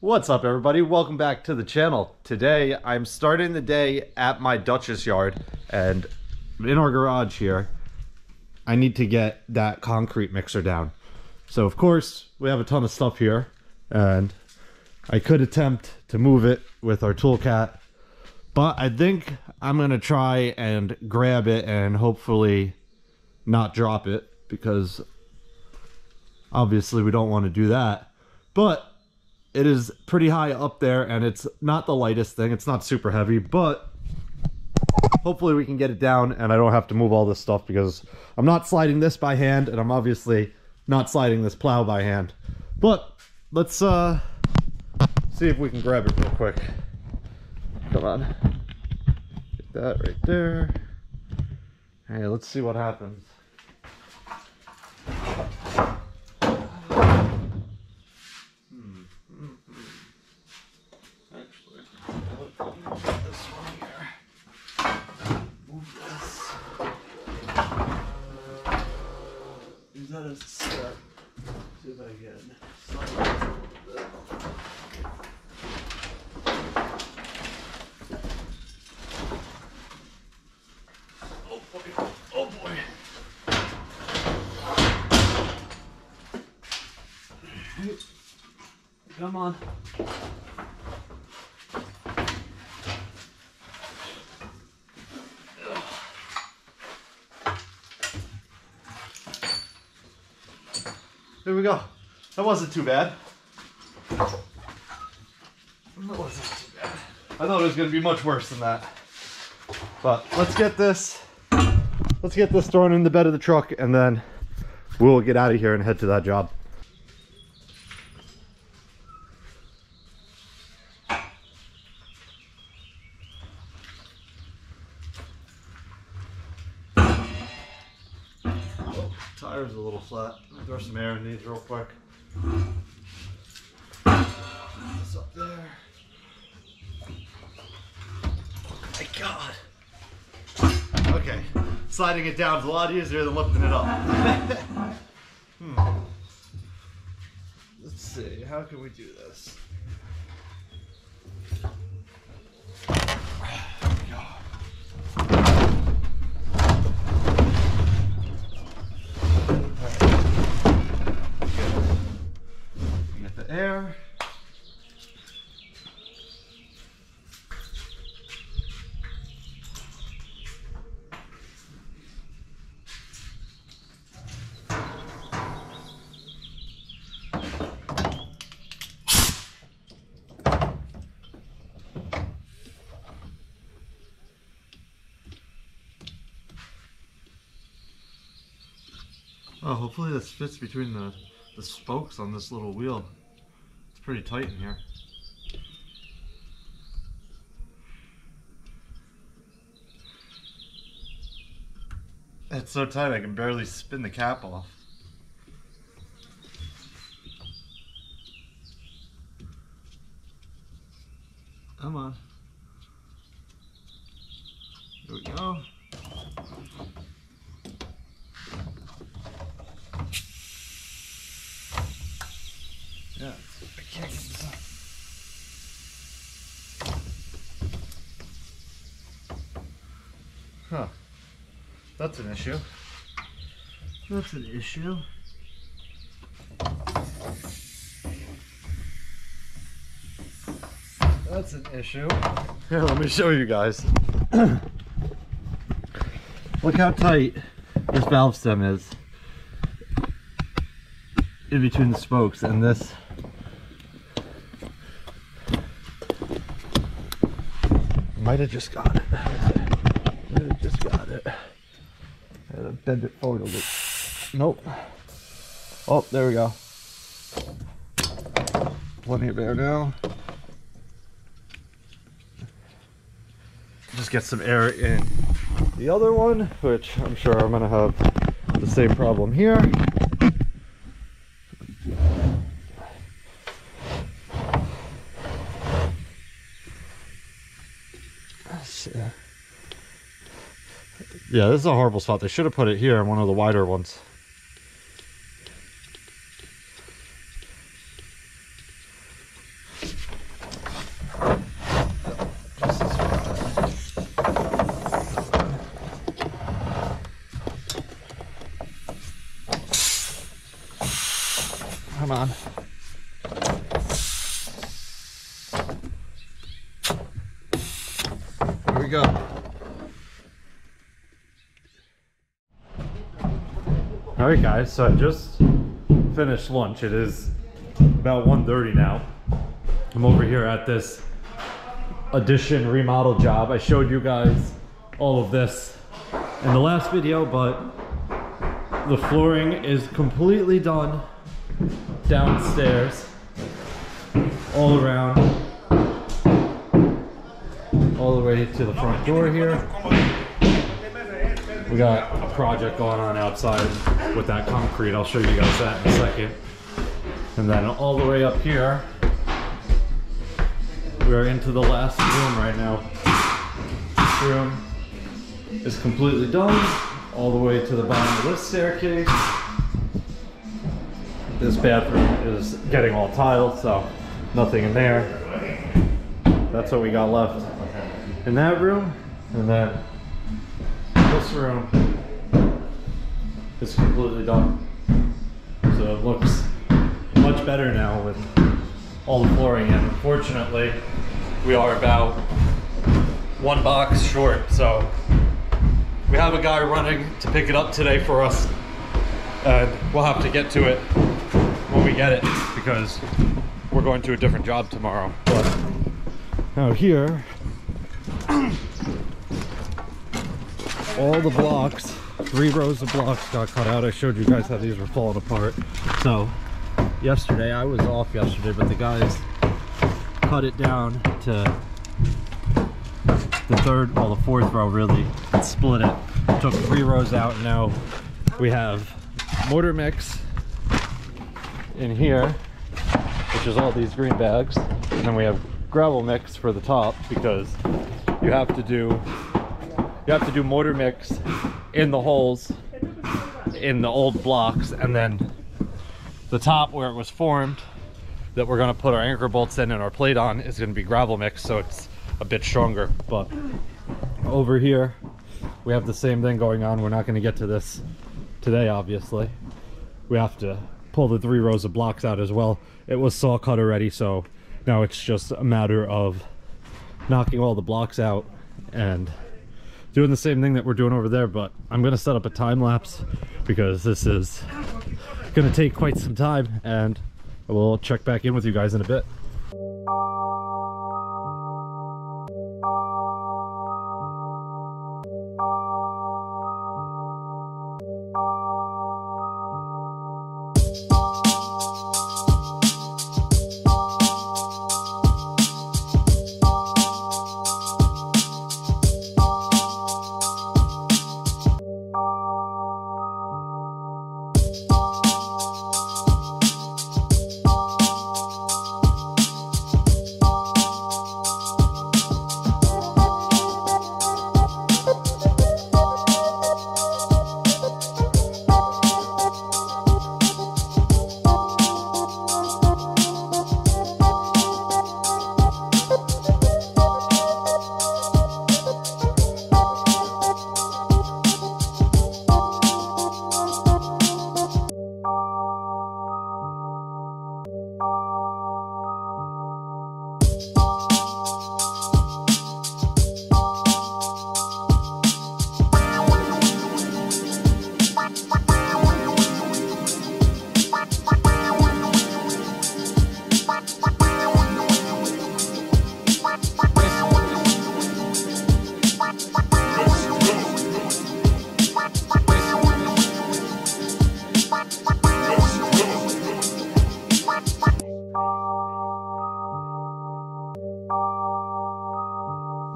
What's up, everybody? Welcome back to the channel. Today I'm starting the day at my Dutch's yard, and in our garage here I need to get that concrete mixer down. So of course we have a ton of stuff here, and I could attempt to move it with our toolcat, but I think I'm gonna try and grab it and hopefully not drop it, because obviously we don't want to do that. But it is pretty high up there, and it's not the lightest thing. It's not super heavy, but hopefully we can get it down and I don't have to move all this stuff, because I'm not sliding this by hand, and I'm obviously not sliding this plow by hand. But let's see if we can grab it real quick. Come on. Get that right there. Hey, let's see what happens. Use that as a step. See if I can slide this a little bit. Oh boy, oh boy. Come on. There we go. That wasn't too bad. That wasn't too bad. I thought it was going to be much worse than that. But let's get this thrown in the bed of the truck, and then we'll get out of here and head to that job. Tire's a little flat. Throw some air in these real quick. This up there. Oh my God. Okay, sliding it down is a lot easier than lifting it up. Let's see, how can we do this? Air. Oh, hopefully this fits between the spokes on this little wheel. It's pretty tight in here. It's so tight I can barely spin the cap off. Come on. There we go. Yeah, I can't get this up. Huh. That's an issue. That's an issue. That's an issue. Here, let me show you guys. Look how tight this valve stem is in between the spokes, and this might have just got it. Might have just got it. I had to bend it forward a little. Nope. Oh, there we go. Plenty of air now. Just get some air in the other one, which I'm sure I'm gonna have the same problem here. Yeah, this is a horrible spot. They should have put it here in one of the wider ones. we go. Alright guys, so I just finished lunch. It is about 1:30 now. I'm over here at this addition remodel job. I showed you guys all of this in the last video, but the flooring is completely done downstairs, all around, all the way to the front door here. We got a project going on outside with that concrete. I'll show you guys that in a second. And then all the way up here, we are into the last room right now. This room is completely done, all the way to the bottom of this staircase. This bathroom is getting all tiled, so nothing in there. That's what we got left in that room. And then this room is completely done. So it looks much better now with all the flooring in. Unfortunately, we are about one box short, so we have a guy running to pick it up today for us, and we'll have to get to it when we get it because we're going to a different job tomorrow. But now here, all the blocks, 3 rows of blocks got cut out. I showed you guys how these were falling apart. So yesterday, I was off yesterday, but the guys cut it down to the 3rd, well, the 4th row really, and split it. Took 3 rows out, and now we have mortar mix in here, which is all these green bags, and then we have gravel mix for the top because you have to do mortar mix in the holes in the old blocks, and then the top where it was formed that we're going to put our anchor bolts in and our plate on is going to be gravel mix, so it's a bit stronger. But over here we have the same thing going on. We're not going to get to this today, obviously. We have to pull the 3 rows of blocks out as well. It was saw cut already, so now it's just a matter of knocking all the blocks out and doing the same thing that we're doing over there. But I'm going to set up a time lapse because this is going to take quite some time, and we'll check back in with you guys in a bit.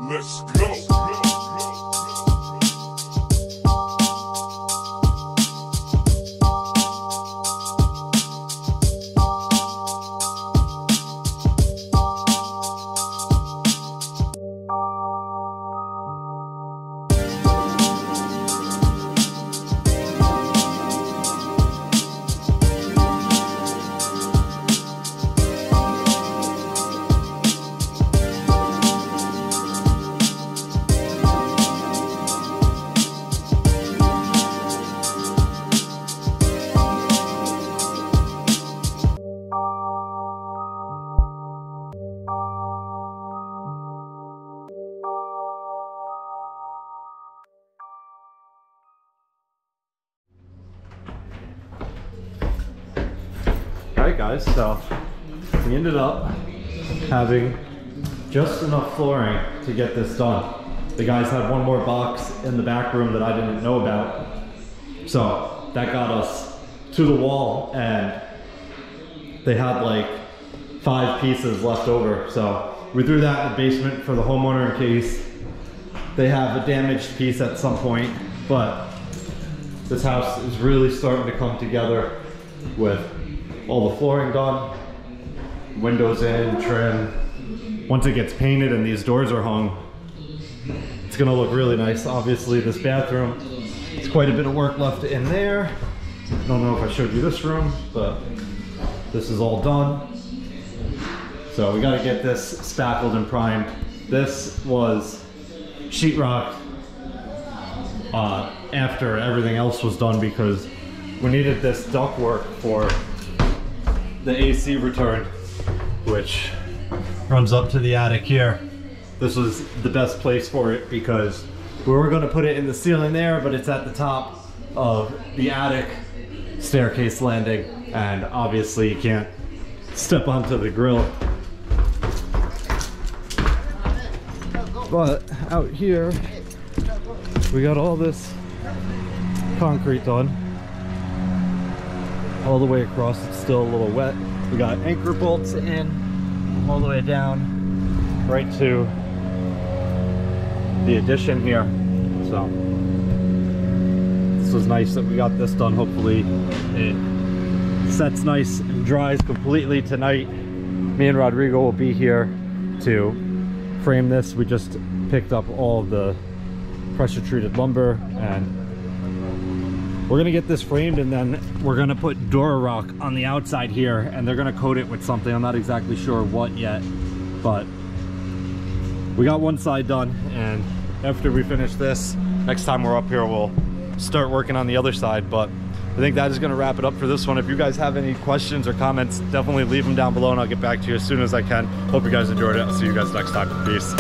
Let's go. guys, so we ended up having just enough flooring to get this done. The guys had one more box in the back room that I didn't know about, so that got us to the wall, and they had like 5 pieces left over, so we threw that in the basement for the homeowner in case they have a damaged piece at some point. But this house is really starting to come together with all the flooring done, windows in, trim. Once it gets painted and these doors are hung, it's gonna look really nice. Obviously this bathroom, it's quite a bit of work left in there. I don't know if I showed you this room, but this is all done. So we gotta get this spackled and primed. This was sheetrocked after everything else was done because we needed this ductwork for the AC return, which runs up to the attic here. This was the best place for it because we were going to put it in the ceiling there, but it's at the top of the attic staircase landing, and obviously you can't step onto the grill. But out here we got all this concrete done all the way across. It's still a little wet. We got anchor bolts in all the way down right to the addition here. So this was nice that we got this done. Hopefully it sets nice and dries completely tonight. Me and Rodrigo will be here to frame this. We just picked up all of the pressure treated lumber, and we're gonna get this framed, and then we're gonna put Dura Rock on the outside here, and they're gonna coat it with something. I'm not exactly sure what yet, but we got one side done, and after we finish this, next time we're up here we'll start working on the other side. But I think that is going to wrap it up for this one. If you guys have any questions or comments, definitely leave them down below and I'll get back to you as soon as I can. Hope you guys enjoyed it. I'll see you guys next time. Peace.